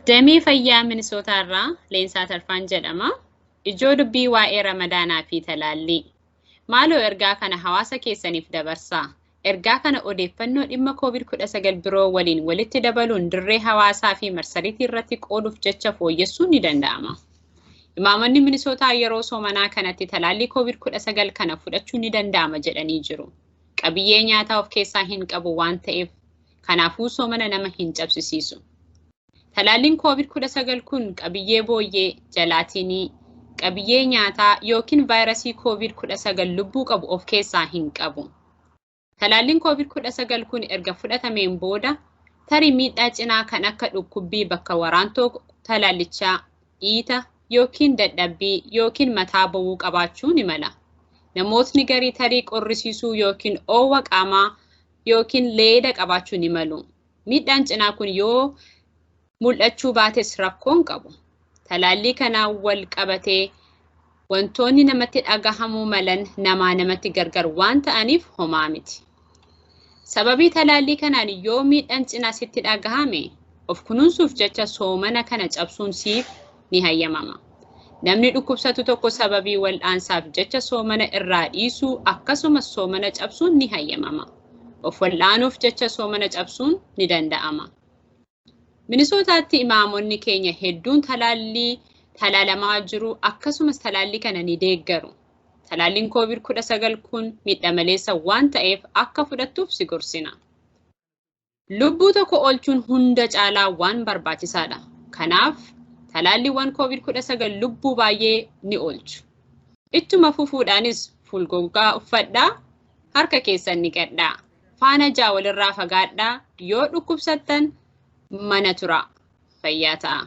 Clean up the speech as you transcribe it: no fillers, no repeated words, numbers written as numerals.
Damee fayyaa Minisootaa irraa Leensaa Tarfaan jedhama. Ijoo dubbii waa'ee Ramadaanaa fi talaallii. Maaloo ergaa kana hawaasa keessaniif dabarsaa. Ergaa kana odeeffannoo dhimma COVID-19 biroo waliin walitti dabaluun dirree hawaasaa fi marsariitii irratti qooduuf jecha fooyyessuun ni danda'ama. Imaamonni Minisootaa yeroo soomanaa kanatti talaallii COVID-19 kana fudhachuun ni danda'ama jedhanii jiru. Qabiyyee nyaataa of keessaa hin qabu waan ta'eef kanaafuu soomana nama hin cabsisiisu. Talaalliin COVID-19 kun qabiyyee booyyee, jalaatinii, qabiyyee nyaataa yookiin vaayirasii COVID-19 lubbuu qabu of keessaa hin qabu. Talaalliin COVID-19 kun erga fudhatameen booda tarii miidhaa cinaa kan akka dhukkubbii bakka waraantoo talaallichaa, dhiita yookiin dadhabbii yookiin mataa bowwuu qabaachuu ni mala. Namootni garii tarii qorrisiisuu yookiin oowwa qaamaa yookiin leeda qabaachuu ni malu. Miidhaan cinaa kun yoo mul'achuu baates rakkoon qabu. Talaallii kanaan wal qabatee wantoonni namatti dhagahamuu malan namatti gargar waan ta'aniif homaa miti. Sababii talaallii kanaan yoo miidhaan cinaa sitti dhagahame of kunuunsuuf jecha soomana kana cabsuun siif ni hayyamama. Namni dhukkubsatu tokko sababii wal'aansaaf jecha soomana irraa dhiisuu akkasumas soomana cabsuun ni hayyamama. Of wal'aanuuf jecha soomana cabsuun ni danda'ama. Minisootaatti imaamonni keenya hedduun talaalamaa jiru akkasumas talaallii kana ni deeggaru. Talaalliin COVID-19 kun miidhaa maleessa waan ta'eef akka fudhattuuf si gorsina. Lubbuu tokko oolchuun hunda caalaa waan barbaachisaadha. Kanaaf talaalliiwwan COVID-19 lubbuu baay'ee ni oolchu. Ittuma fufuudhaanis fuulgogaa uffadhaa, harka keessan niqadhaa, faana ja'a walirraa fagaadhaa, yoo dhukkubsattan mana turaa, fayyaa ta'a.